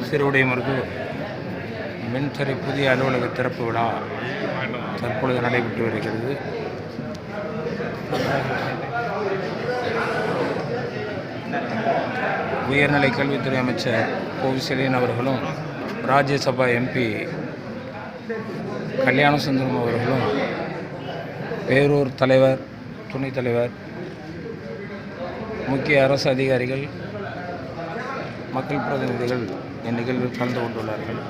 சிறுவடை மருதூர் மின்துறை புதிய அலுவலக திறப்பு விழா தற்பொழுது நடைபெற்று வருகிறது. உயர்நிலை கல்வித்துறை அமைச்சர் கோவிசெலியன் அவர்களும் ராஜ்யசபா எம்பி கல்யாண சுந்தரம் அவர்களும் பேரூர் தலைவர், துணைத் தலைவர், முக்கிய அரசு அதிகாரிகள், மக்கள் பிரதிநிதிகள் இந்நிகழ்வில் கலந்து கொண்டுள்ளார்கள்.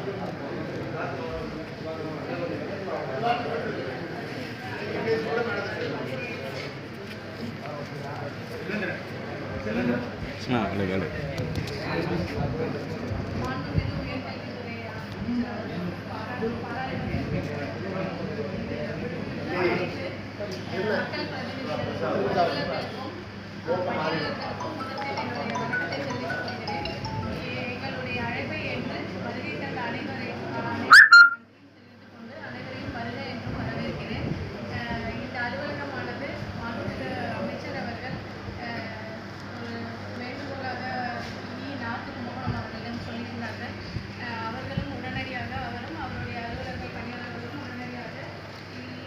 எங்களுடைய அழைப்பை ஏற்று வருகை தந்த அனைவரையும் அனைவரையும் வருக என்றும் வரவேற்கிறேன். இந்த அலுவலகமானது மாண்புமிகு அமைச்சர் அவர்கள் ஒரு வேண்டுகோளாக நாட்டுக்கு மோகனம் அவர்களிடம் சொல்லியிருந்தார்கள். அவர்களும் உடனடியாக அவரும் அவருடைய அலுவலக பணியாளர்களும் உடனடியாக இங்கே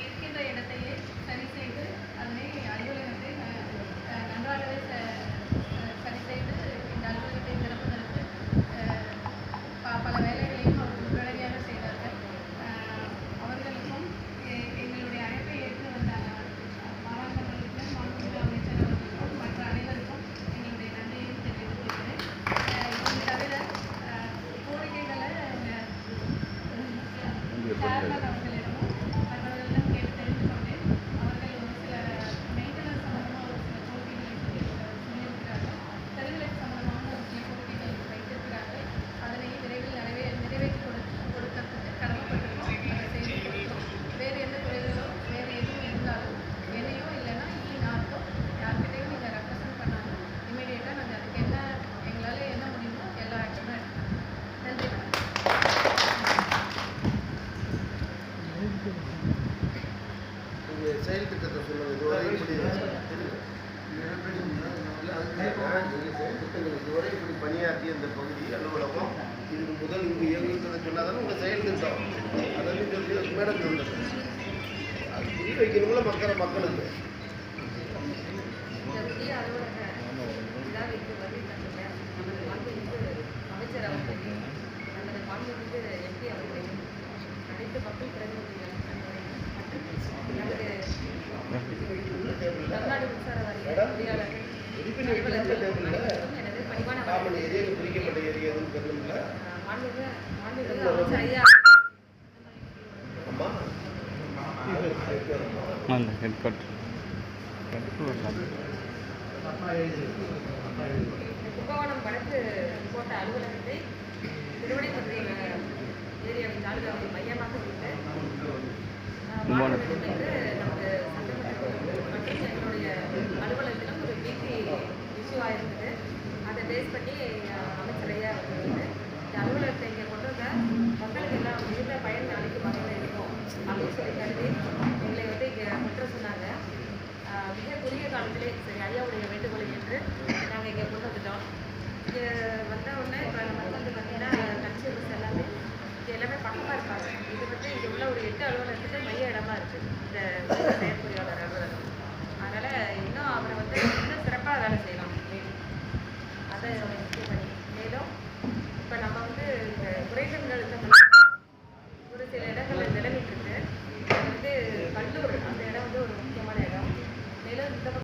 இருக்கின்ற இடத்தையே சரி செய்து அதனை அலுவலகத்தை நன்றாகவே சரி செய்து இந்த அலுவலகத்தை திறப்பதற்கு பல வேலைகளையும் அவர்கள் உடனடியாக செய்தார்கள். அவர்களுக்கும் எங்களுடைய அழைப்பை ஏற்று வந்த மாணவர்களுக்கும் மாண்புமிகு அமைச்சர் அவர்களுக்கும் மற்ற அனைவருக்கும் எங்களுடைய நன்றியையும் தெரிவித்துக் கொள்கிறேன். இது தவிர கோரிக்கைகளை சேர்மன் அவர்களிடமும் மற்றவர்களிடம் கேட்டு தெரிந்து கொண்டேன். அவர்கள் ஒரு சில மெயின்டெனன்ஸ் சம்பந்தமாக ஒரு சில கோரிக்கைகளை சொல்லியிருக்கிறார்கள். செல்லுலைட் சம்பந்தமாக ஒரு சில கோரிக்கைகள் வைத்திருக்கிறார்கள். அதனை விரைவில் நிறைவேற்றி கொடுக்கறதுக்கு கடமைப்பட்டிருக்கோம். அதை செய்து கொடுக்கிறோம். வேறு எந்த துறைகளோ வேறு எதுவும் இருந்தாலும் என்னையோ இல்லைன்னா நாட்டோ யார்கிட்டையும் நீங்கள் ரெப்ரசன்ட் பண்ணாலும் இமீடியட்டாக நாங்கள் அதுக்கு என்ன எங்களால் என்ன முடியுமோ எல்லா ஆக்ஷனும் எடுக்கிறோம். நன்றி. செயல் திட்டத்தை சொல்லுங்கள். இதுவரை இப்படி பணியாற்றிய இந்த பகுதி அலுவலகம் இதுக்கு முதல் இங்கு இயங்குகிறத சொன்னாதானே உங்கள் செயல் திட்டம் அதெல்லாம் சொல்லி மேடம் சொல்லுங்க. அது புரிய வைக்கணுங்களா மக்களுக்கு. அமைச்சர் அவர்களையும் நமது மாண்புமிகு எம்பி அவர்களையும் அனைத்து மக்கள் பிரதிநிதிகள் தமிழ்நாடு மின்சார வாரிய பொறியாளர்கள் எனது பணிவான பிரிக்கப்பட்ட ஏரியா எதுவும் தெரியல. மாண்புமிகு அமைச்சர் ஐயா கும்பகோணம் வடக்கு கோட்ட அலுவலகத்தை திருவனைப்பற்றி ஏரியாவின் தாலுகாவை மையமாக கொண்டு நமது மற்றும் எங்களுடைய அலுவலகத்திலும் ஒரு பிபி இஷ்யூ ஆயிருந்தது. அதை பேஸ் பண்ணி அமைச்சரையா வந்து இந்த அலுவலகத்தை இங்கே கொண்டு வந்த மக்களுக்கு எல்லாம் மிகுந்த பயன் அளிக்கும் வகையில் இருக்கும் அப்படின்னு சொல்லி கருதி எங்களை வந்து இங்கே கொண்டு சொன்னாங்க. மிக குறுகிய காலத்திலே சரி ஐயாவுடைய வேண்டுகோளை என்று நாங்கள் இங்கே கொண்டு வந்துட்டோம். இங்கே வந்த உடனே இப்போ நமக்கு வந்து பார்த்தீங்கன்னா கன்சியூமர்ஸ் எல்லாமே எல்லாமே பக்கமாக இருப்பாங்க. இது வந்து இங்கே உள்ள ஒரு 8 அலுவலகத்துக்கு மைய இடமா இருக்குது இந்த செயற்பொறியாளர் அலுவலகம். அதனால் இன்னும் அவரை வந்து இன்னும் சிறப்பாக வேலை செய்யலாம். அதை முக்கிய பணி. மேலும் இப்போ நம்ம வந்து இந்த குறைந்த மின்னழுத்தம் ஒரு சில இடங்களில் நிலவிட்டு